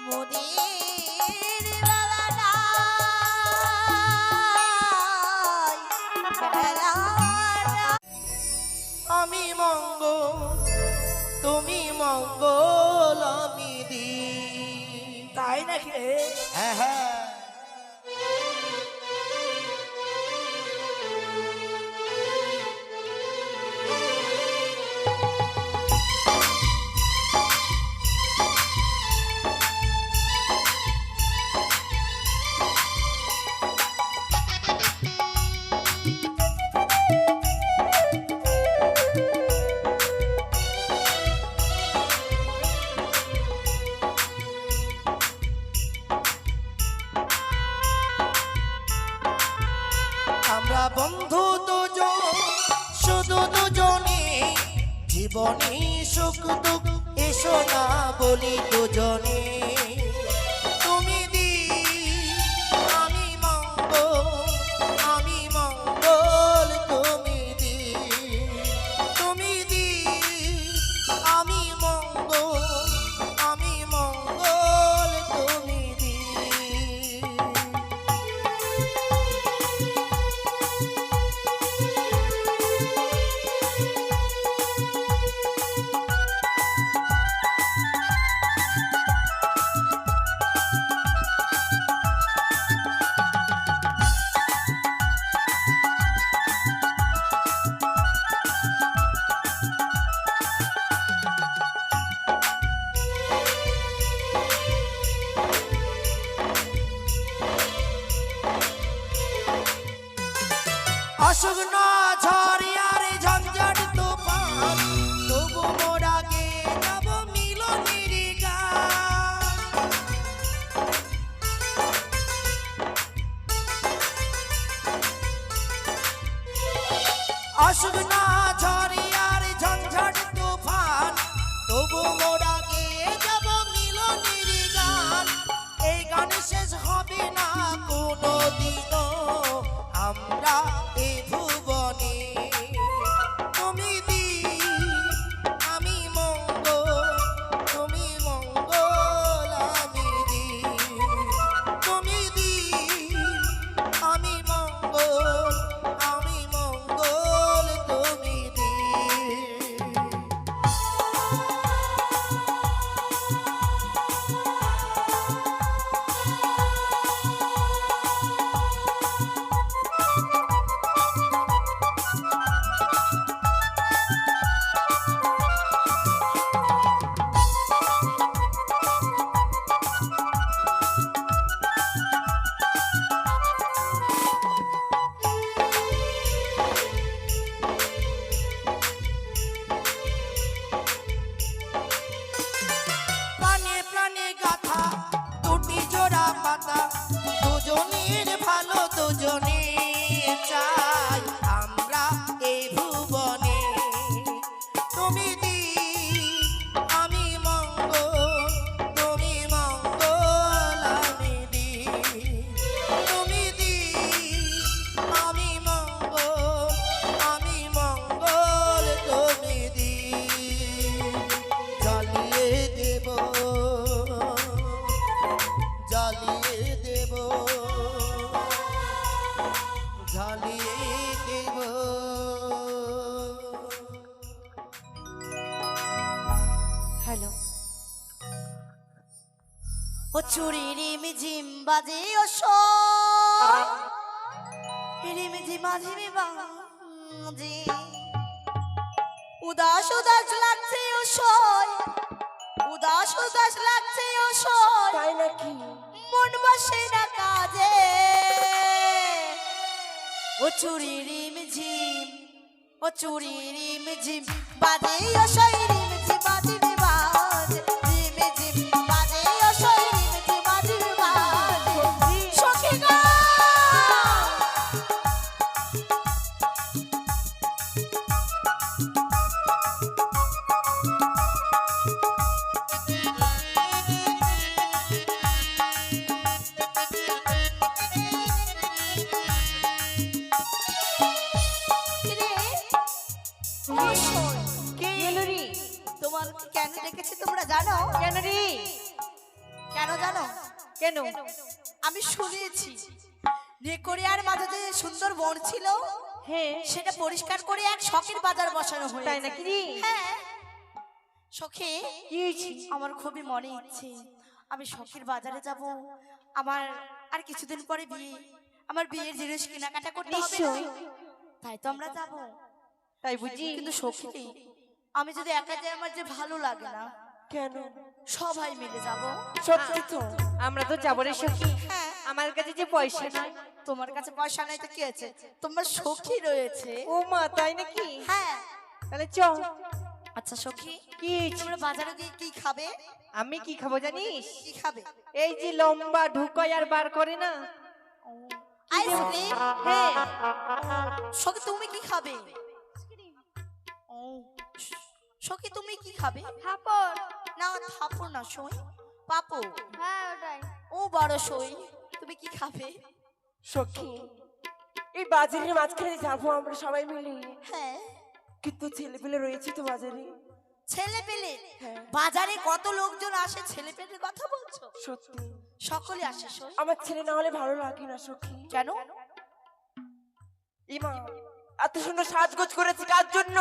মুদির বেলা নাই, বেলা নাই। আমি মঙ্গল তুমি মঙ্গল আমি দি। তাই নাকি রে? হ্যাঁ হ্যাঁ আমরা বন্ধু দুজন, শুধু দুজনে, জীবনে সুখ দুঃখ এসো না বলি দুজনে। তুমি দি আমি মঙ্গল, আমি মঙ্গল তুমি দি। তুমি দি আমি মঙ্গল, আমি মঙ্গল তুমি দি। আসুক না ঝড় আর ঝঞ্ঝাট তুফান, তবু মোরা গে যাব মিলনের গান। আসুক না ঝড় আর ঝঞ্ঝাট তুফান, তবু মোরা গে যাব মিলনের গান। এই গান শেষ হবে না কোনো দিনও আমরা এই ভুবনে। তুমি দি আমি মঙ্গল, তুমি মঙ্গল আমি দি। তুমি দি আমি মঙ্গল, আমি মঙ্গল তুমি দি। প্রাণে প্রাণে গাথা দুটি জোড়া পাতা, দুজনের ভালো দুজনে চাই আমরা এই ভুবনে। তুমি দি আমি মঙ্গল, তুমি মঙ্গল আমি দি। তুমি দি আমি মঙ্গল, আমি মঙ্গল তুমি দি। জ্বালিয়ে দেব, জ্বালিয়ে দেব, জ্বালিয়ে দেব। হ্যালো, ও চুরি রিমঝিম বাজে ও সই, রিমঝিম বাজে বাজে, উদাস উদাস লাগছে ও সই, উদাস উদাস লাগছে ও সই। তাই নাকি? মন বসে না কাজে, ও চুরি রিমঝিম, ও চুরি রিমঝিম বাজে ও সই, রিমঝিম বাজে বাজে, রিমঝিম বাজে ও সই, রিমঝিম বাজে বাজে। সখী গো তোমার কেন কেন? আমি শুনেছি নেকড়িয়ার মাঝে যে সুন্দর বন ছিল হ্যাঁ, সেটা পরিষ্কার করে এক শখের বাজার বসানো হয়েছে। তাই নাকি রে? হ্যাঁ সখী, কি হয়েছে? আমার খুবই মনে ইচ্ছে আমি শখের বাজারে যাব। আমার আর কিছুদিন পরে বিয়ে, আমার বিয়ের জিনিস কেনাকাটা করতে হবে না? নিশ্চয়ই। তাই তো আমরা যাব। তাই বুঝি? কিন্তু সখী, আমি যদি একা যাই আমার যে ভালো লাগে না। কেন? সবাই মিলে যাব। সত্যি তো, আমরা তো যাবো রে সখী। হ্যাঁ, আমার কাছে যে পয়সা নাই। তোমার কাছে পয়সা নাই তো কি আছে, তোমার সখী রয়েছে। ও মা, তাই নাকি? হ্যাঁ, তাহলে চ। আচ্ছা সখী, কি হয়েছে? তোমরা বাজারে গিয়ে কি খাবে? আমি কি খাবো জানিস? কি খাবে? এই যে লম্বা ঢুকায় আর বার করে না। আইসক্রিম? হ্যাঁ, সখী তুমি কি খাবে? ও, সখী তুমি কি খাবে? থাপড়। না থাপড় না সই, পাপো। হ্যাঁ ওটাই। ও বড় সই, তুমি কি খাবে? সখী, এই বাজারের মাঝখানে যাবো আমরা সবাই মিলে, হ্যাঁ, কিন্তু ছেলেপেলে রয়েছে তো বাজারে। ছেলে পেলে হ্যাঁ। বাজারে কত লোকজন আসে, ছেলে পেলের কথা বলছো? সত্যি সকলে আসে সই। আমার ছেলে না হলে ভালো লাগে না সখী। কেন? ইমা এত সুন্দর সাজগোজ করেছে কার জন্য?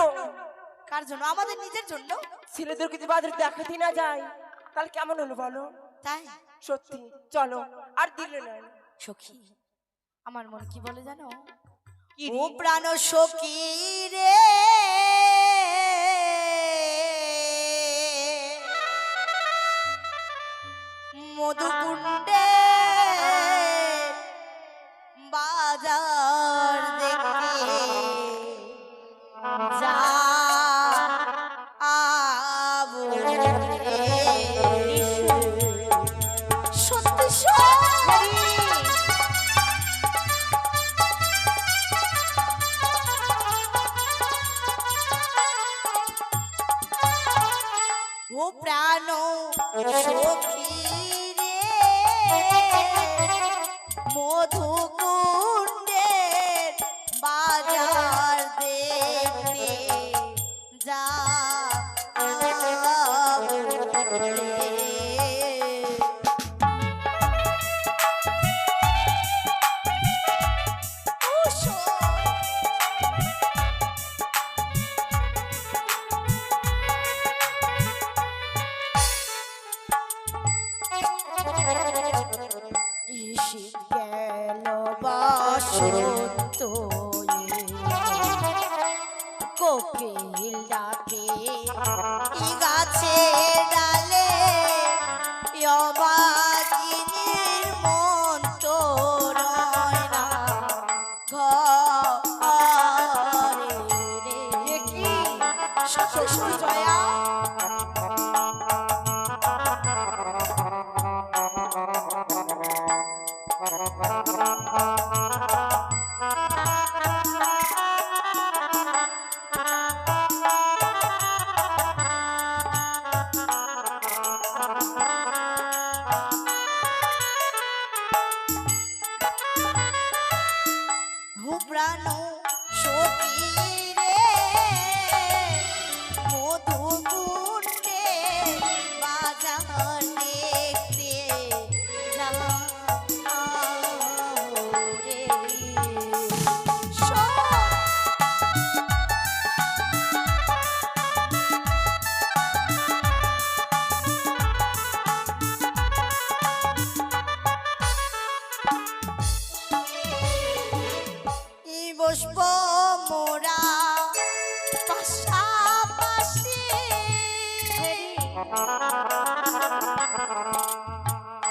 কার জন্য? আমাদের নিজের জন্য। ছেলেদের যদি বাজারে দেখাতে না যায় তাহলে কেমন হলো বলো? তাই সত্যি চলো, আর দিলে না। সখী, আমার মন কি বলে জানো? কি ও রে? প্রাণ সখী রে, মধুকুণ্ডে বাজার দেখতে যাবো রে। সত্যি সত্যি ও প্রাণ সখী রে, মধুকুণ্ডের বাজার দেখতে যাবো রে। ও সই। শীত গেল বসন্ত কোকিল ডাকে ই গাছে ডালে অবাগিনীর মন তো রয় না ঘরে রে। এ কি? সত্যি জয়া, ও প্রাণ সখী রে, মধুকুণ্ডে বাজার দেখতে যাবো রে। বসব মোরা পাশাপাশি,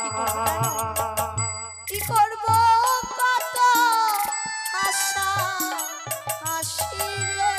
কি করব জানো? কি করব কত আশা হাসি রে।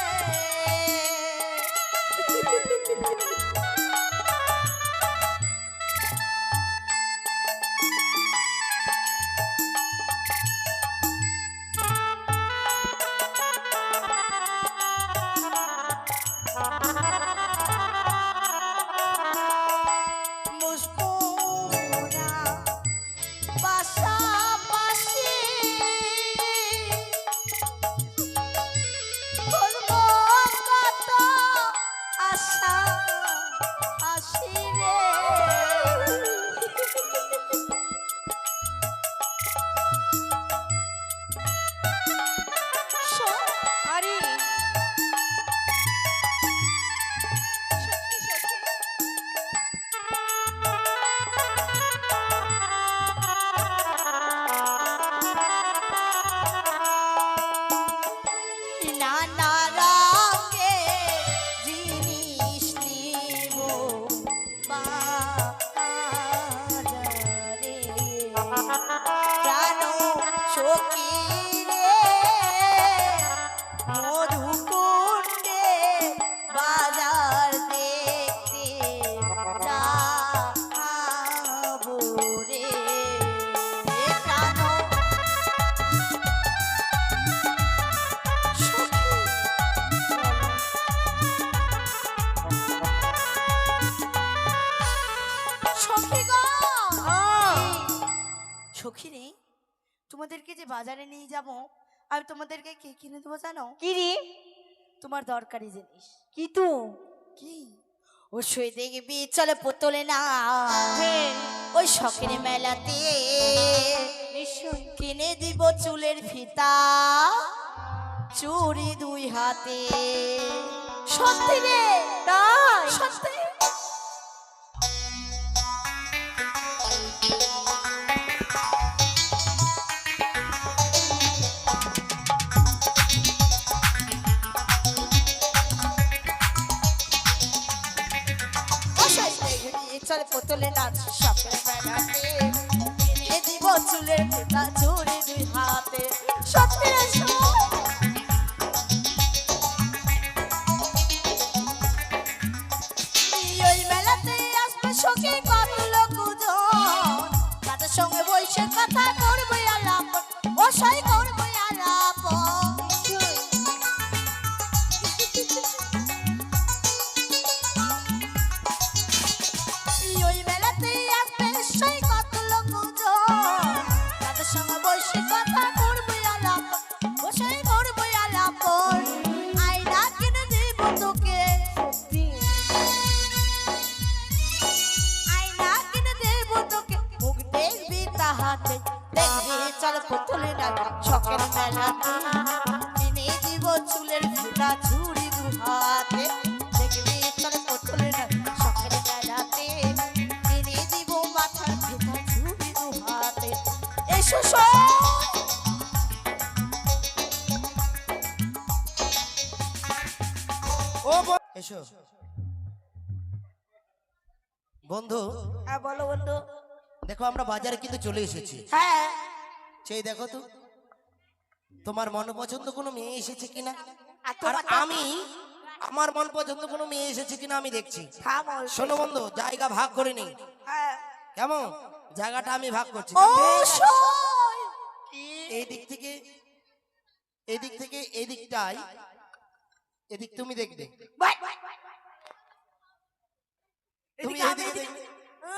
সখিরে, তোমাদেরকে যে বাজারে নিয়ে যাব, আমি তোমাদেরকে কি কিনে দেবো জানো? কি রে? তোমার দরকারি জিনিস। কি তো? কি? ও সই দেখবি চলে পুতুলে না, হ্যাঁ, ওই শখের মেলাতে নিশ্চয়। কিনে দিব চুলের ফিতা, চুড়ি 2 হাতে। সত্যি রে? তাই? সত্যি? চলে পুতুলে নাচ শখের মেলাতে, কিনে দিব চুলের ফিতা, চুড়ি 2 হাতে। সত্যি রে? ওই মেলাতে আসবে সখী কত লোকজন, তাদের সঙ্গে বসে কথা করবে আলাপ, বসাই করবে আলাপ। ওই মেলাতে আসবে সেই কত লোকজন, তাদের সঙ্গে বসে কথা করবে আলাপ, বসাই করবে আলাপ। আয়না কিনে দিব তোকে, আয়না কিনে দেব তোকে, মুখ দেখবি তাহাতে, দেখবি চল পুতুলে না শখের মেলাতে, কিনে দিব চুলের ফিতা, চুড়ি 2 হাতে। দেখবি চল পুতুলে না শখের মেলাতে, কিনে দিব মাথার ফিতা, চুড়ি 2 হাতে। এসো এসো বন্ধু। হ্যাঁ বলো বন্ধু। দেখো আমরা বাজারে কিন্তু চলে এসেছি। হ্যাঁ, সেই দেখো তো তোমার মন পছন্দ কোনো মেয়ে এসেছে কিনা, আর আর তোমার তো- আমি আমার মন পছন্দ কোনো মেয়ে এসেছে কিনা আমি দেখছি। থামো। শোনো বন্ধু, জায়গা ভাগ করে নেই হ্যাঁ, কেমন? জায়গাটা আমি ভাগ করছি। এই দিক থেকে এই দিক থেকে এই দিকটাই, এদিক তুমি দেখবে, তুমি এদিকে এদিকে আমি দেখবে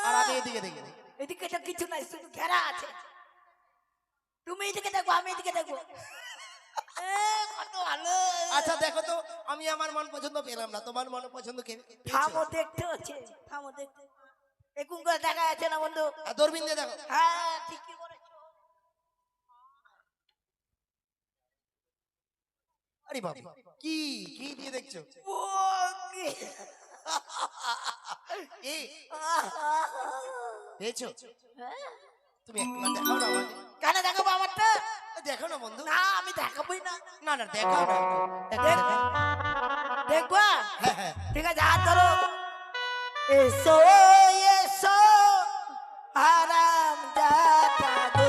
আর আমি এদিকে দেখবে। এদিকে তো কিছু নাই, শুধু ঘেরা আছে। তুমি এদিকে দেখো, আমি এদিকে দেখবো। কত ভালো। আচ্ছা দেখো তো, আমি আমার মন পছন্দ পেলাম না, তোমার মন পছন্দ কে পেয়েছো? থামো, দেখতে হচ্ছে। থামো দেখতে। এরকম করে দেখা যাচ্ছে না বন্ধু। আর দূরবীন দিয়ে দেখো। হ্যাঁ, ঠিকই বলেছো। আরে বাবা, কি কি দিয়ে দেখছো? ও, কি? এ পেয়েছো? তুমি একবার দেখাও না আমাকে। কেন দেখাবো আমারটা? দেখো না বন্ধু। না, আমি দেখাবোই না। না না দেখাও না, একবার দেখাও। দেখবা? হ্যাঁ হ্যাঁ। ঠিক আছে, হাত ধরো। এসো এসো আরাম দাদা গো।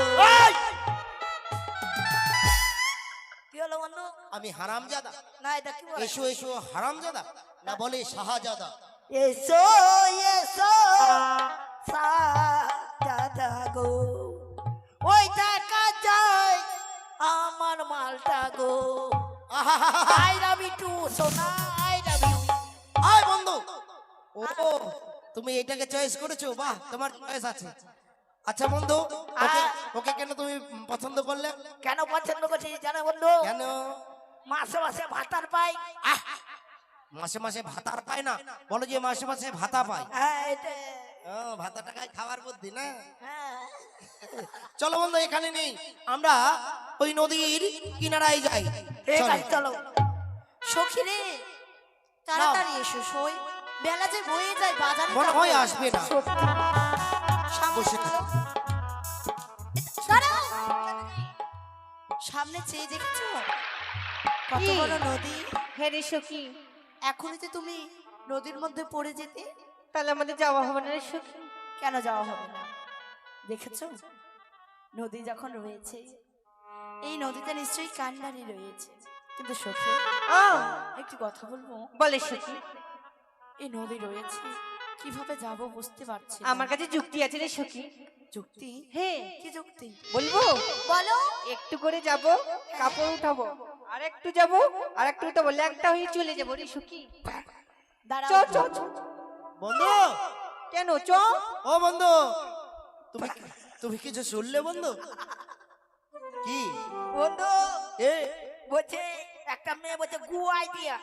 কি হলো বন্ধু? আমি হারামজাদা? না, এটা কি বলে? এসো এসো হারামজাদা, না বলে শাহজাদা। এসো এসো দাদা গো, ওই দেখা যায় আমার মালটা গো। আই লাভ ইউ টু সোনা, আই লাভ ইউ। আয় বন্ধু। ও তুমি এটাকে চয়েস করেছো, বাহ তোমার চয়েস আছে। আচ্ছা বন্ধু, ওকে ওকে কেন তুমি পছন্দ করলে? কেন পছন্দ করছি জানো বন্ধু? কেন? মাসে মাসে ভাতার পাই। মাসে মাসে ভাতার পায় না, বলো যে মাসে মাসে ভাতা পায়। হ্যাঁ, এটা ও ভাতা টাকায় খাবার বুদ্ধি না। হ্যাঁ। চলো বন্ধু, এখানে নেই, আমরা ওই নদীর কিনারায় যাই। ঠিক চলো। আছে, চলো। সখী রে, তাড়াতাড়ি এসো সই, বেলা যে বয়ে যায়, বাজারে মনে যাবো। হয় আসবে না। সামনে বসে থাকো। দাঁড়াও। সামনে চেয়ে দেখছো কত কি? বড় নদী? হ্যাঁ রে সখী, এখনই তো তুমি নদীর মধ্যে পড়ে যেতে, তাহলে আমাদের যাওয়া হবে না রে সখী? কেন যাওয়া হবে না? দেখেছো নদী যখন রয়েছে, এই নদীতে নিশ্চয়ই কান্ডারি রয়েছে, কিন্তু সখী একটি কথা বলবো, বলে সখী। এই নদী রয়েছে, কিভাবে যাব বুঝতে পারছি না। আমার কাছে যুক্তি আছে রে সখী। যুক্তি? হ্যাঁ, কি যুক্তি? বলবো? বলো। একটু করে যাব, কাপড় উঠাবো, আর একটু যাব, আর একটু উঠাবো, ল্যাংটা হয়ে চলে যাবো রে সখী। দাঁড়াও। চ চ চ। বন্ধু, কেন চ? ও বন্ধু, তুমি তুমি কিছু শুনলে বন্ধু? কি বন্ধু এ বলছে একটা মেয়ে বলছে গু আইডিয়া।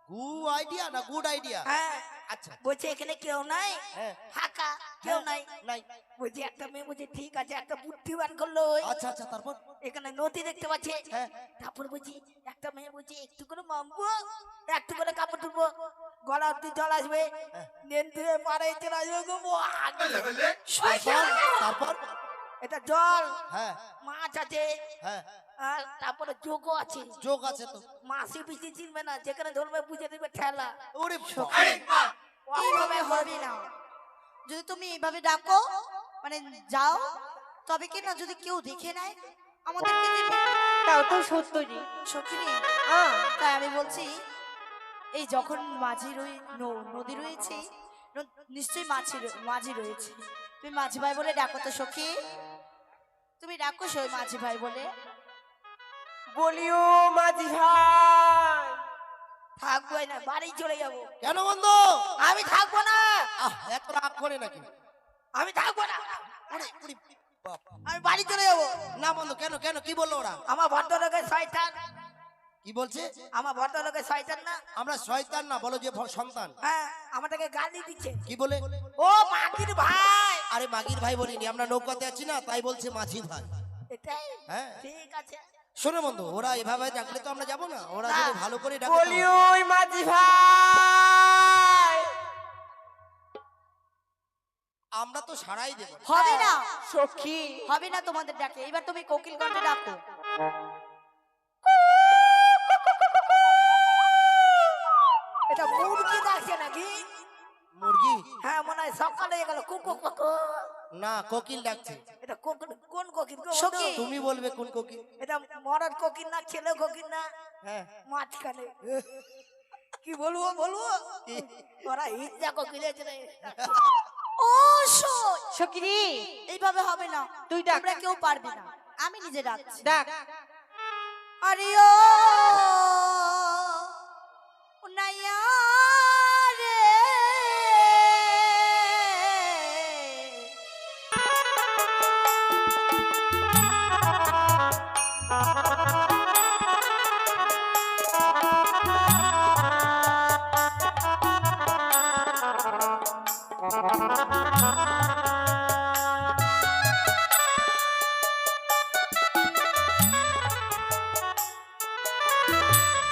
গু আইডিয়া না গুড আইডিয়া? হ্যাঁ আচ্ছা বলছে এখানে কেউ নাই, হ্যাঁ ফাঁকা, কেউ নাই। নাই। বলছে একটা মেয়ে বলছে ঠিক আছে, একটা বুদ্ধিমান করলো ওই। আচ্ছা আচ্ছা, তারপর? এখানে নদী দেখতে পাচ্ছে। হ্যাঁ। তারপর বলছি একটা মেয়ে বলছে একটু করে মামবো, একটু করে কাপড় তুলবো, গলা অব্দি জল আসবে, নেন ধুয়ে পাড়ে চলে আসবে গো। তারপর? এটা জল, হ্যাঁ মাছ আছে, হ্যাঁ, আর তারপরে যোগও আছে। যোগ আছে তো। মাসি পিসি চিনবে না, যেখানে ধরবে বুঝে দিবে ঠেলা। ওরে এইভাবে হবে না। যদি তুমি এইভাবে ডাকো মানে যাও, তবে কি না যদি কেউ দেখে নেয় আমাদেরকে দেবে। তাও তো সত্য রে। সখিনী, হ্যাঁ তাই আমি বলছি এই যখন নদী রয়েছে, নিশ্চয়ই মাঝি রয়েছে। তুমি মাঝি ভাই বলে ডাকো তো সখী, তুমি ডাকো সই মাঝি ভাই বলে। বলিও মাঝি ভাই। থাকবো না, বাড়ি চলে যাবো। কেন বন্ধু? আমি থাকবো না, এত রাগ করে নাকি? আমি থাকবো না, ওরে ওরে বাপ। আমি বাড়ি চলে যাবো। না বন্ধু, কেন কেন কি বললো ওরা? আমার ভদ্রলোকের শয়তান, কি বলছে? আমার ভদ্রলোকের শয়তান না। আমরা শয়তান না, বলো যে সন্তান। হ্যাঁ আমাদেরকে গালি দিচ্ছে। কি বলে? ও মাগির ভাই। আরে মাগির ভাই বলিনি, আমরা নৌকাতে আছি না, তাই বলছে মাঝি ভাই। এটাই হ্যাঁ ঠিক আছে। শোনো বন্ধু, ওরা এভাবে ডাকলে তো আমরা যাবো না। ওরা না। যদি ভালো করে ডাকে বলিও মাঝি ভাই। আমরা তো সারাই দেবো। হবে না, সখী হবে না তোমাদের ডাকে। এবার তুমি কোকিল কণ্ঠে ডাকো। এটা মুরগি ডাকছে নাকি? মুরগি হ্যাঁ মনে হয় সকালে গেল কুকু কুকু। না, কোকিল ডাকছে। এটা কোন কোকিল গো? সখী। বন্ধু? তুমি বলবে কোন কোকিল। এটা মরার কোকিল না ছেলে কোকিল না হ্যাঁ মাঝখানে? কি বলবো ওরা হিজা কোকিল আছে রে। ও সই, সখী রে, এইভাবে হবে না। তুই ডাক। তোমরা কেউ পারবে না, আমি নিজে ডাকছি। ডাক। আরে ও নাইয়া রে,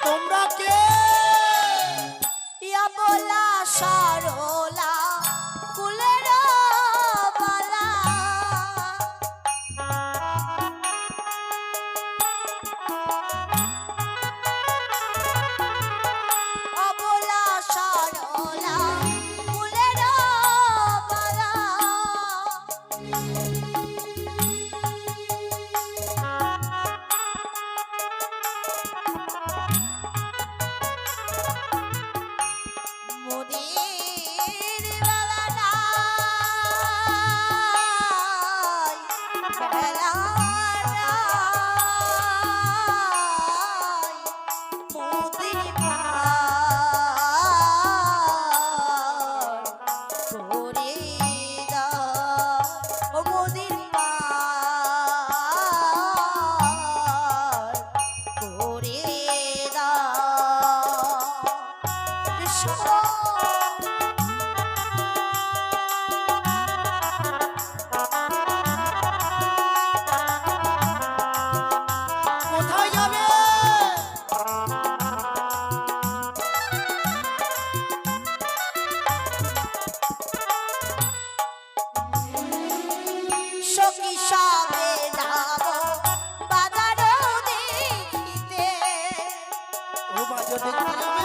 তোমরা কে? ইয়া বলা সরলা কুলের বালা, অবলা সরলা কুলের বালা। মোদের বেলা নাই, বেলা নাই, মোদের পার করে দাও, ও মোদের পার করে দাও। কোথায় যাবে? সখী সবে যাব বাজারও দেখিতে, ও বাজার দেখতে যাবে?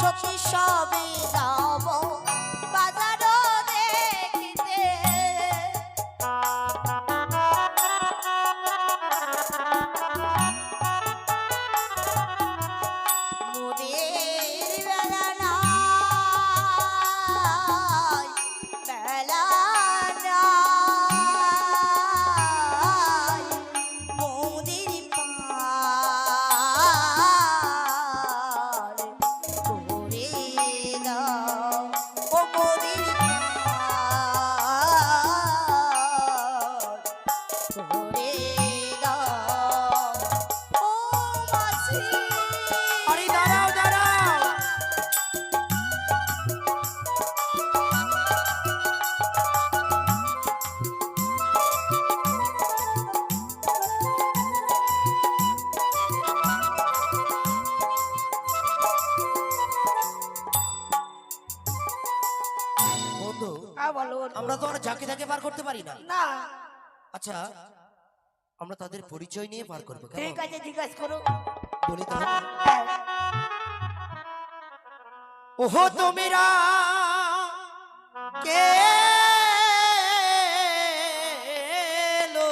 সখী সবে যাব বাজারও দেখিতে। মোদের বেলা নাই, বেলা নাই, মোদের পার করে দাও। বন্ধু বলো আমরা তো আর ঝাঁকে ঝাঁকে পার করতে পারি না। না আচ্ছা আমরা তাদের পরিচয় নিয়ে পার করবো, কেমন? ঠিক আছে জিজ্ঞাসা করো বলি তাহলে। হ্যাঁ। ओहो तो मेरा के लो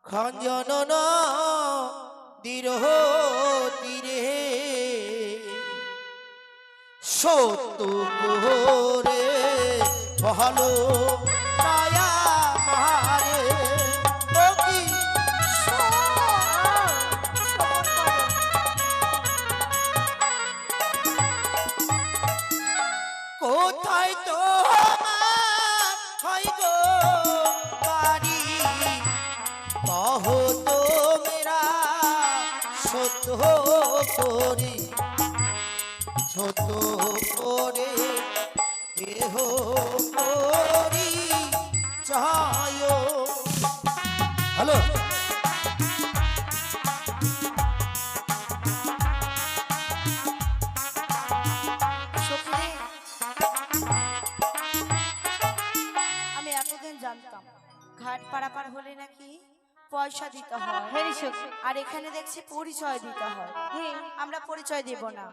खंजन दिरो तीरे सत्य करे ভালো মায়া মারে ও কি কোথায় তো হয় গো বাড়ি কহো তো মেরা সত্য করে সত্য করে দেহ করি চায়। হ্যালো সখী, আমি এতদিন জানতাম ঘাট পারাপার হলে নাকি পয়সা দিতে হয়, হ্যাঁ সখী। আর এখানে দেখছি পরিচয় দিতে হয়। হ্যাঁ আমরা পরিচয় দেব না,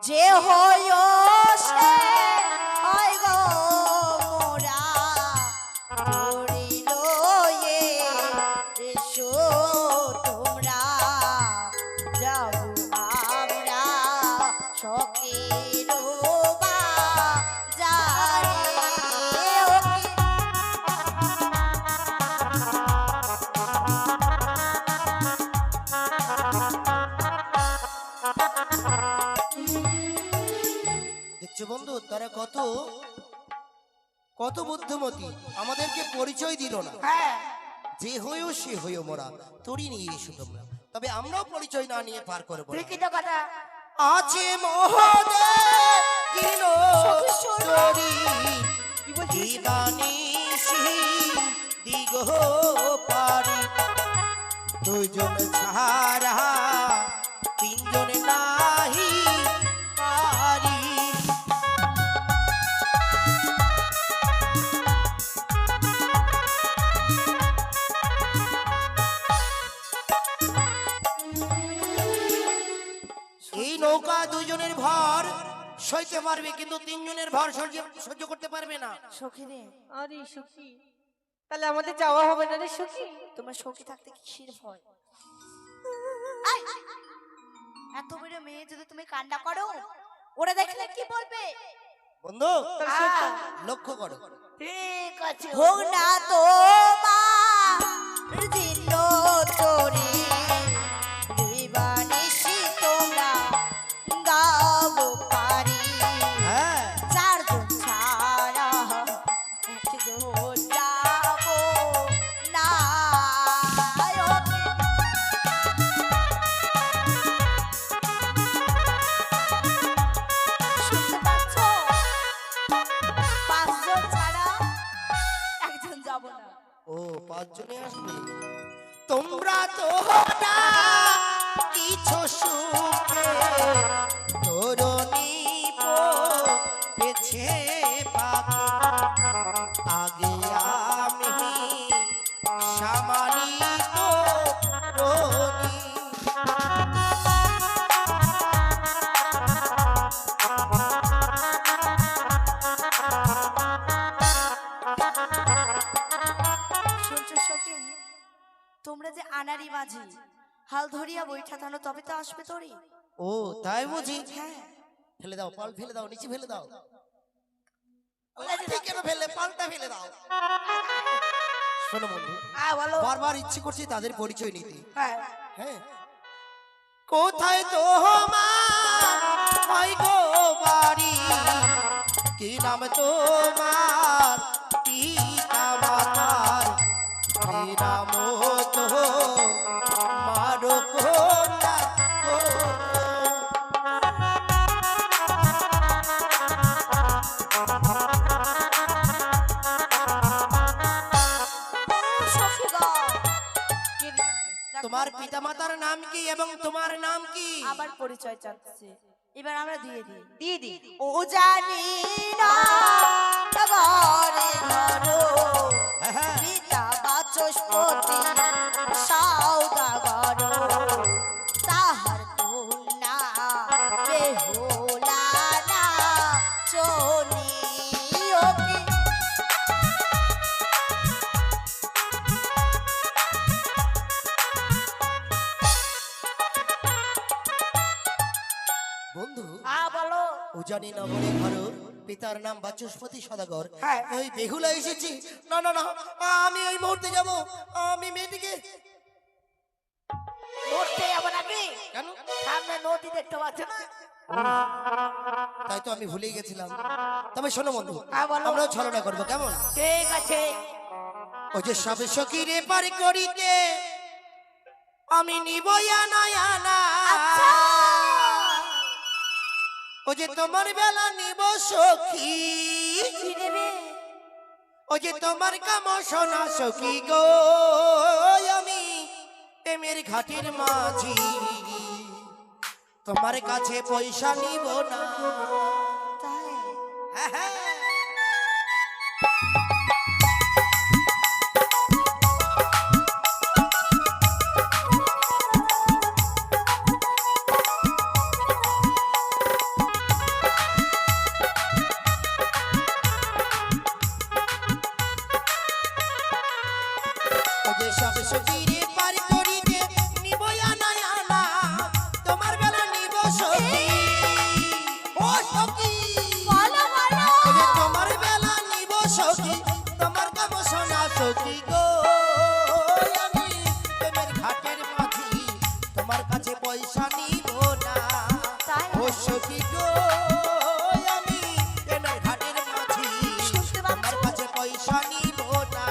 যে হয় সে হয় গো মোরা করিল এ এসো তোমরা যাও আমরা শখের বাজারে। ও কি দেখছো বন্ধু তারা কত কত বুদ্ধিমতী, আমাদেরকে পরিচয় দিল না। হ্যাঁ যে হয়েও সে হয়েও মোরা তোরই নিয়ে এসো তোমরা, তবে আমরাও পরিচয় না নিয়ে পার করবো না। ঠিকই তো কথা আছে মহোদয় কিনো তোরি দিবানিশি দিগ পারি দুজন ছাড়া তিনজন নাহি পারি। এই নৌকা দুজনের ভর সইতে পারবে, কিন্তু তিনজনের ভর সহ্য করতে পারবে না। সখী রে, আরে সখী, তাহলে আমাদের যাওয়া হবে না রে সখী। তোমার সখী থাকতে কিসের ভয়? আই! এত বড় মেয়ে যদি তুমি কান্না করো, ওরা দেখলে কি বলবে? বন্ধু হ্যাঁ, লক্ষ্য করো, ঠিক আছে হোক না তো মা দিন তোরে দিবানিশি তোমরা গাবো পারি। হ্যাঁ চারজন ছাড়া একজন যাবো না। শুনতে পাচ্ছ? পাঁচজন ছাড়া একজন যাবো না। ও পাঁচজনে আসবে। তোমরা তো না কিছু সুখে তরুণী পেছে পাকে আগে আমি সামানিত রনি। শুনছো সখী, তোমরা যে আনারি মাঝি হাল ধরিয়া বৈঠা থানো, তবে তো আসবে তোরি। ও তাই বুঝি? হ্যাঁ, ফেলে দাও, পাল ফেলে দাও, নিচে ফেলে দাও। লাঠি কেন ফেলে, পালটা ফেলে দাও। শোনো বন্ধু, হ্যাঁ বলো বারবার ইচ্ছে করছে তাদের পরিচয় নিতে। হ্যাঁ হ্যাঁ কোথায় তোমার হয় গো বাড়ি, কি নাম তোমার পিতা মাতার, কি নাম তোমার কন্যা গো? সখী গো, তোমার পিতা মাতার নাম কি এবং তোমার নাম কি? আবার পরিচয় চাচ্ছে। এবার আমরা দিয়ে দিই। দিয়ে দি। ও জানি না ঘরে ঘর হ্যাঁ, হ্যাঁ। পিতা বাচস্পতি সওদাগর তাহার কন্যা বেহুলা না চলি ও কি বন্ধু বলো। উজানি নগরে ঘর পিতার নাম বাচস্পতি সদাগর। হ্যাঁ। ওই বেহুলা এসেছি। না না না, আমি এই মুহূর্তে যাব। আমি মেয়েটিকে নড়তে যাবো নাকি? কেন? সামনে নদী দেখতে পাচ্ছ না? তাই তো আমি ভুলেই গেছিলাম। তবে শোনো বন্ধু, হ্যাঁ, বলো। আমরাও ছলনা করবো, কেমন? ঠিক আছে। ওই যে সবে সখীরে পারি করিতে আমি নিব আনা আনা। আচ্ছা। ও যে তোমার বেলা নিব সখী, কি নেবে? ও যে তোমার কাম সোনা সখী গো, আমি প্রেমের ঘাটের মাঝি, তোমার কাছে পয়সা নিব না। তাই হ্যাঁ, হ্যাঁ। ও যে সবে সখীরে পারি করিতে নিব আনা আনা, তোমার বেলা নিব সখী। ও সখী, বলো বলো ও যে তোমার বেলা নিব সখী, তোমার কাম সোনা সখী গো, আমি প্রেমের ঘাটের মাঝি, তোমার কাছে পয়সা নিব না। তাই ও সখী গো, আমি প্রেমের ঘাটের মাঝি, শুনতে তোমার পাচ্ছ? কাছে পয়সা নিব না।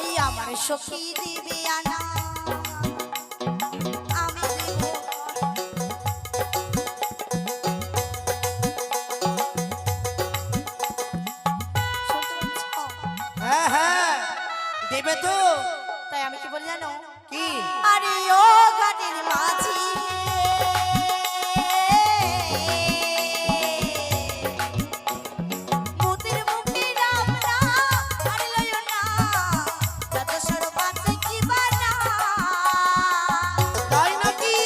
এই আমার সখী দিবে আনা আমি দেব শুনতে পাচ্ছ? হ্যাঁ, হ্যাঁ, দেবে তো। তাই আমি কি বলি জানো? কি? আরে ও ঘাটের মাঝি মুতির মুখে রাম না আরে লয়ো না যত সরবাতে কি বানা তাই নাকি?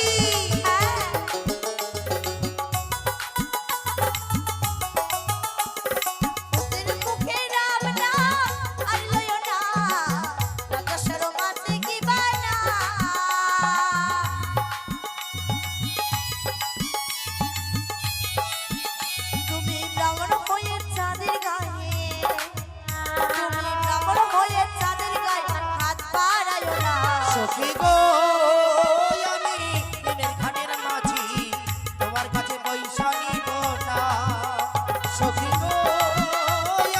হ্যাঁ মুতির মুখে রাম না আরে লয়ো না যত সরবাতে কি বানা তুমি ব্রাহ্মণ হয়ে চাঁদের গায়ে তুমি ব্রাহ্মণ হয়ে চাঁদের গায়ে হাত বাড়ায়ো না সখী গো, আমি প্রেমের ঘাটের মাঝি, তোমার কাছে পয়সা নিব না। সখী গো,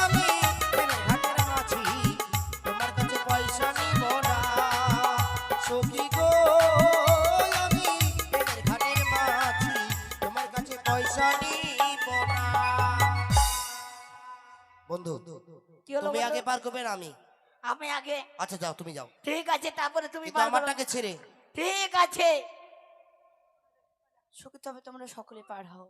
আমি প্রেমের ঘাটের মাঝি, তোমার কাছে পয়সা নিব না। সখী গো, আমি প্রেমের ঘাটের মাঝি, তোমার কাছে পয়সা নিব না। বন্ধু, কি হলো তুমি বলো? আগে পার করবে না আমি? আমি আগে। আচ্ছা যাও, তুমি যাও, ঠিক আছে, তারপরে তুমি কিন্তু পার করো। আমারটাকে ছেড়ে। ঠিক আছে। সুখী তবে তোমরা সকলে পার হও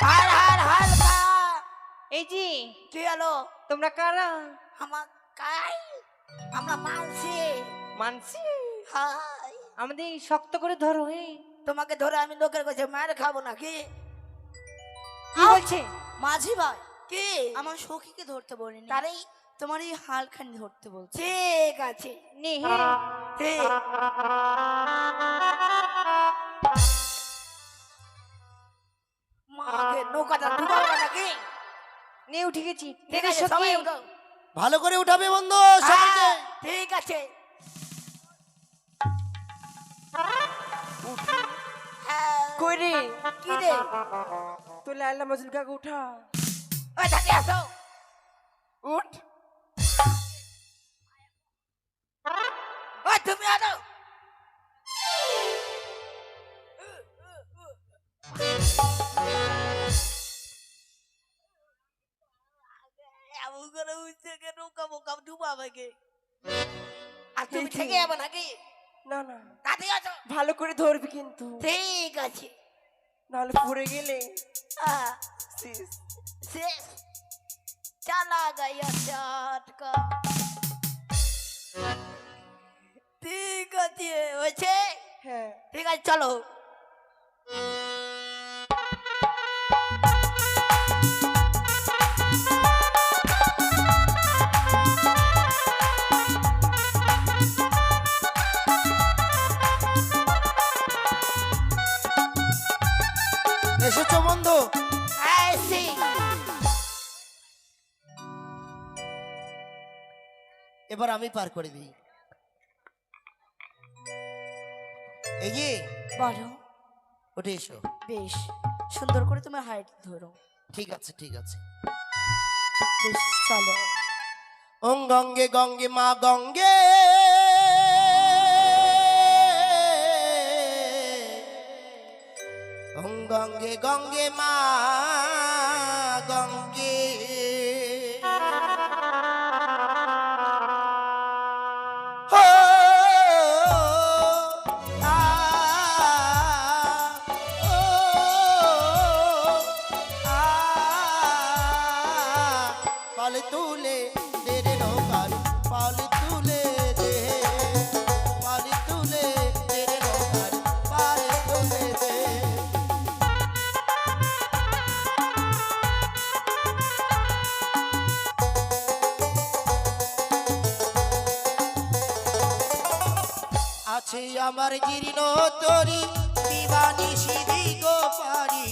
হার হার হার বা। এই যে কি হলো? তোমরা কারা? আমার কাই আমরা মানছি। মানছি। হাই, আমাদের শক্ত করে ধরো। তোমাকে ধরে আমি লোকের কাছে মার খাবো নাকি? কি বলছে? মাঝি ভাই কি? আমার সখীকে ধরতে বলিনি তারে তোমার এই হালখানি ধরতে বলছে ঠিক আছে। নে ঠিক। মাকে নৌকাটা ডুবাবো নাকি? নিয়ে উঠে গেছি ঠিক দেখি আছে সখী। সবাই উঠো। ভালো করে উঠাবে বন্ধু সবাইকে। হ্যাঁ, ঠিক আছে হ্যাঁ, কই রে কি রে তো লাইলা মজনু কাকে উঠা ওই ধাকে আসো উঠ ওই তুমি আনো এমন করে উঠছে কেন কাম ডুবা আমাকে আর তুমি থেকে যাবে নাকি না না কাছে আছো ভালো করে ধরবি কিন্তু ঠিক আছে নাহলে পড়ে গেলে হ্যাঁ শেষ। শেষ चला गया चाट का ঠিক আছে হয়েছে হ্যাঁ ঠিক আছে চলো এসেছো বন্ধু? ऐसी এবার আমি পার করে দিই। এই যে বলো উঠে এসো। বেশ সুন্দর করে তুমি হাইট ধরো ঠিক আছে ঠিক আছে। বেশ চলো ওং গঙ্গে গঙ্গে মা গঙ্গে ওং গঙ্গে গঙ্গে মা গঙ্গে হো আ ও আ পাল তুলে দে রে নৌকার পাল তুলে দে পাল তুলে দে রে নৌকার পাল তুলে দে আছে আমার জীর্ণ তরি দিবানি সিধি গো পারি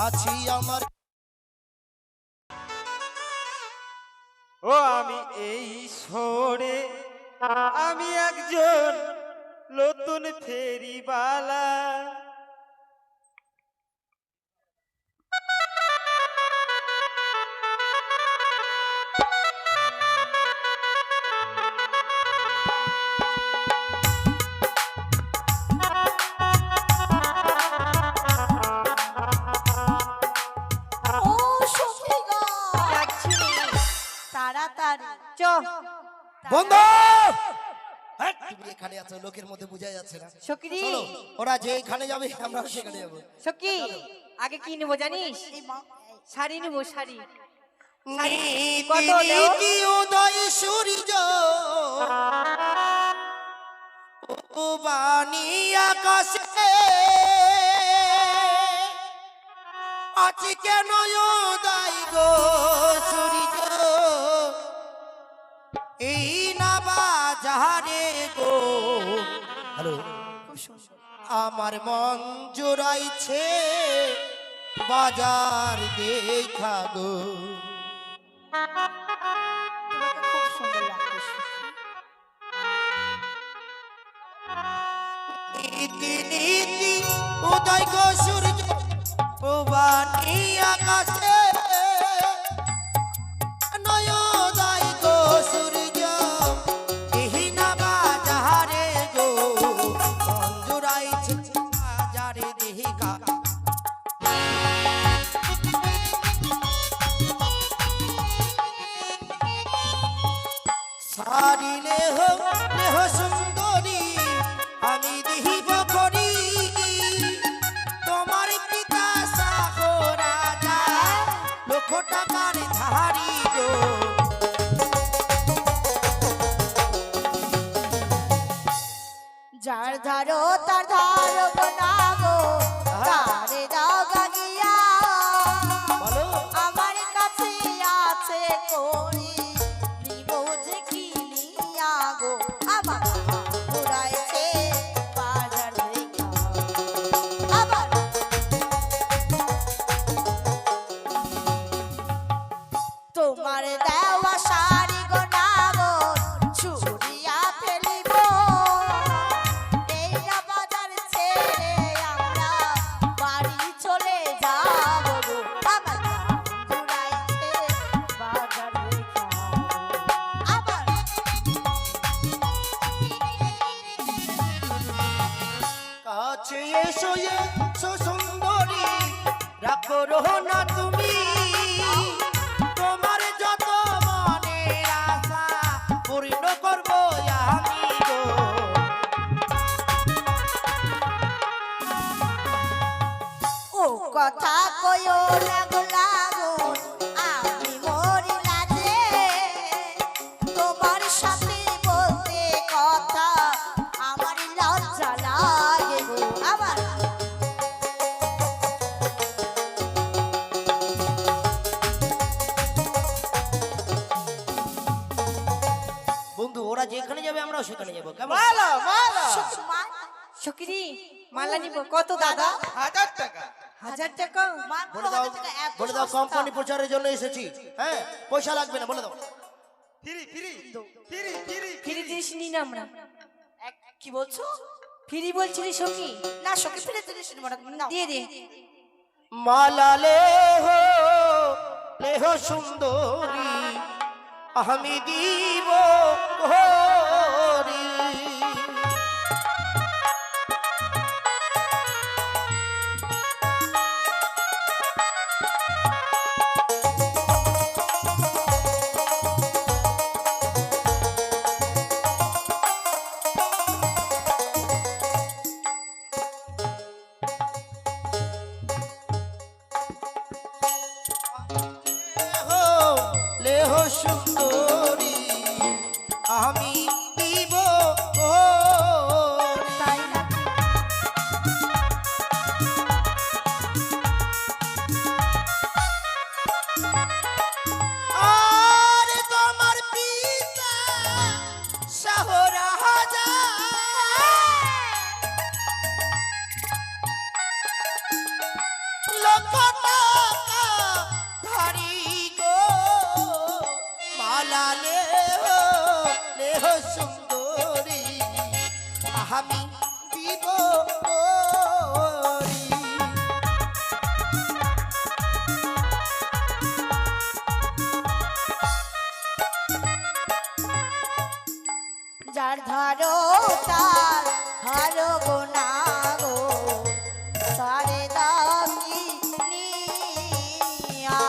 আছি আমার ও আমি এই শহরে আমি একজন নতুন ফেরিবালা ও সখী গো যাচ্ছি তাড়াতাড়ি চ বন্ধু হ্যাট, তুমি এখানে আছো লোকের মধ্যে বোঝা যাচ্ছে না। সখী চলো ওরা যেখানে যাবে আমরাও সেখানে যাবো। সখী আগে কি নেবো জানিস এই মা শাড়ি নেবো শাড়ি নীতি কত দেও? নীতি উদয় সূর্য ও বাণী আকাশে আছে কেন উদয় গো সূর্য এই না বাজারে গো হ্যালো খুব সুন্দর আমার মন জোড়াইছে বাজার দেখা গো তোমাকে খুব সুন্দর লাগছে সখী। নীতি নীতি উদয় গো সূর্য প্রবানী আকাশে নয়োদয় গো সূর্য এই না বাজারে গো মন জোড়াইছে বাজারে দেখা সারি নেহ নেহ সুন্দরী আমি দেহিব করি তোমার পিতা সাহ রাজা লক্ষ টাকার ধারি গো যার ধারো তার ধারো না গো তারে দাও গাগিয়া বলো আমার কাছে আছে করি রিমোজ কিলিয়া গো আমার ঘুরাইছে বাজার দেখা আমার কাছে এসো এসো সুন্দরী, রাখো রো না তুমি তোমার যত মনের আশা পূর্ণ করবো আমি গো। ও কথা কয়ো লাগো লাগুন আমি মরি লাজে তোমার সাথে বলতে কথা আমার লজ্জা লাগে গো আমার। বন্ধু ওরা যেখানে যাবে আমরাও সেখানে যাবো, কেমন? মা- সকিরি মালা নিব কত দাদা? 1000 টাকা। 1000 টাকা? মাত্র বলে দাও 1000 টাকা, এত বলে দাও সস্তা। কোম্পানি প্রচারের জন্য এসেছি, হ্যাঁ পয়সা লাগবে না বলে দাও। Free free free free free জিনিস নি না আমরা। কি বলছো? ফ্রি বলছিলি সখি? না সখী ফিরে জিনিস নিবো না, নাও। দিয়ে দে। মালা লেহ সুন্দরী আমি দিব ঘরি। লেহ সুন্দরী আমি দিব ঘরি। তাই নাকি? আর তোমার পিতা শাহরাজা লক্ষ টাকা ধারি গো। মালা লেহ সুন্দরী আমি দিব ঘরি। যার ধারো তার হারো গো না গো তারে দামি নিয়া।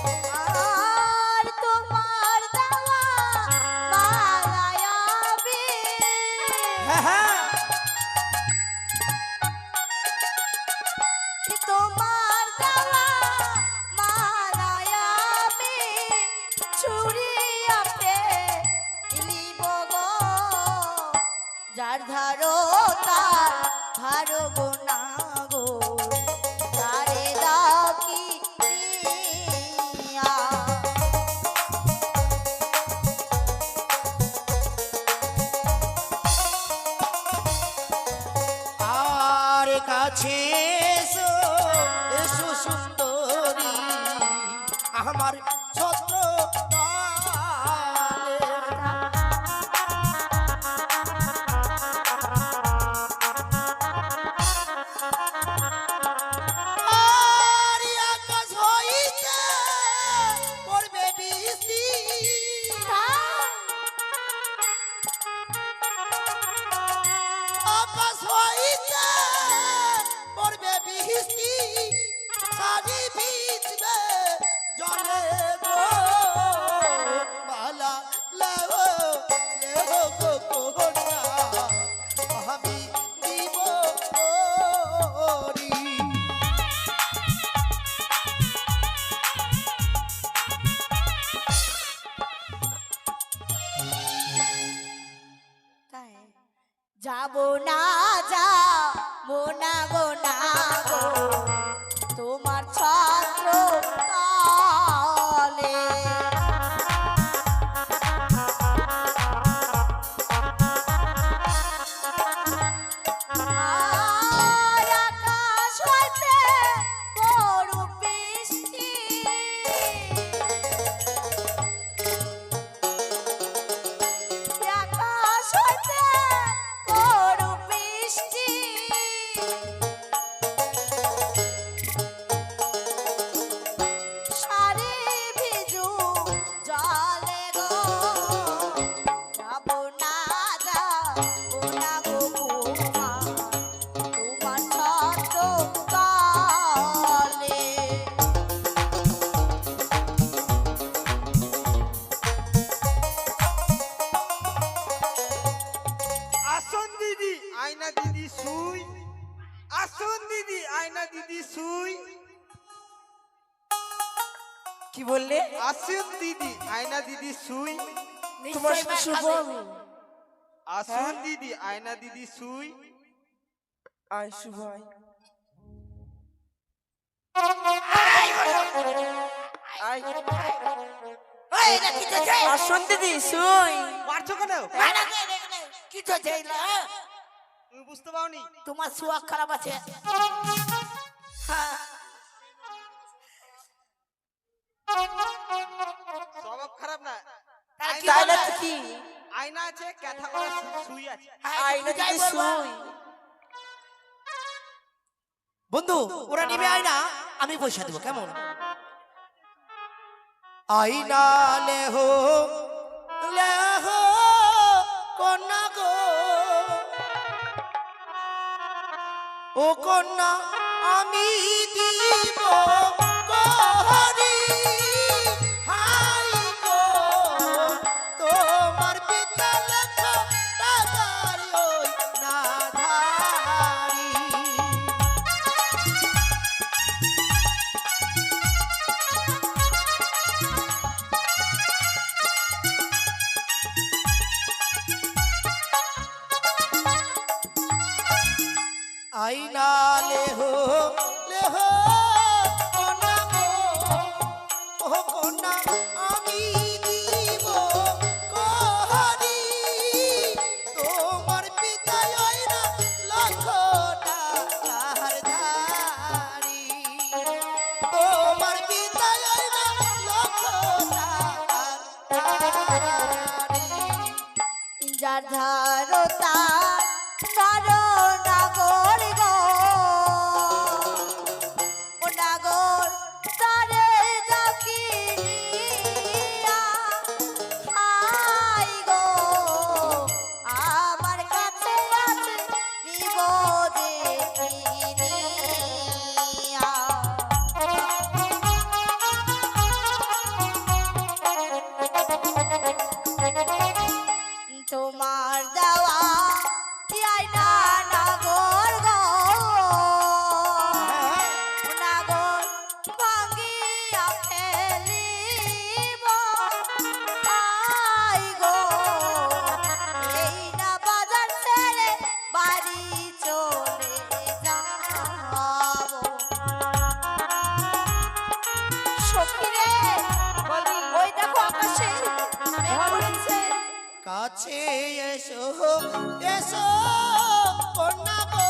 আর তোমার দেওয়া মালায়াবি হ্যাঁ হ্যাঁ তোমার দেওয়া মালায়াবি ছুরিয়া ফেলিব গো। যার ধারো তার ধারো গো না গো তারে দাও কি নিয়া। আর কাছে এসো এসো সুন্দরী আমার ছত্র আকাশ হইতে পড়বে বৃষ্টি আকাশ হইতে পড়বে বৃষ্টি সারি ভিজবে জলে গো। মালা লেহ গো কন্যা আমি দিব ঘরি। তাই যাবো না যাবো না গো না গো তোমার ছাত্র তলে। আর আকাশ হইতে করুক বৃষ্টি আকাশ হইতে করুক বৃষ্টি কি বললে? আসুন দিদি আয়না দিদি সুই। তোমার নিশ্চয়ই সাথে শুভ খাবে। আমি। আসুন দিদি আয়না দিদি সুই। আয় শুভ আয়। আয়। ওই, এটা কি চলছে? আসুন দিদি শুই। মারছো কেন? না, না, না, না, না, কি চলছে এগুলো, হ্যাঁ? তুমি বুঝতে পাওনি? তোমার সুয়াগ খারাপ আছে। হ্যাঁ। স্বভাব খারাপ না। তাহলে কি তাই না বলবে? তো কি? আয়না আছে, ক্যাথা করা সুই আছে। হ্যাঁ, আয়না তুমি যাই দিদি বলবা। শুই। বন্ধু ওরা নিবে আয়না, আমি পয়সা দেবো, কেমন? আইনা লেহো লেহো কন্যা গো, ও কন্যা আমি দিব গহরি, হাই গো তোমার পিতা লেখা টাকার ওই নাধারি। আইনা লেহো লেহো কন্যা গো, ও কন্যা আমি দিব গহরি, তোমার পিতা আইনা লক্ষ টাকার ধারি, তোমার পিতা আইনা লক্ষ টাকার ধারি। যার ধারতা নাগর গো, ও নাগর তারে জাকিয়া, হাই গো আমার কাছে আছে নিব দেখিয়া। তোমার দেওয়া আয়না নাগর গো, নাগর ভাঙিয়া ফেলিব, আই গো এই না বাজার ছেড়ে বাড়ি চলে যাব। সখী রে, ওই দেখো আকাশে মেঘ করেছে। কাছে এসো এসো কন্যা গো,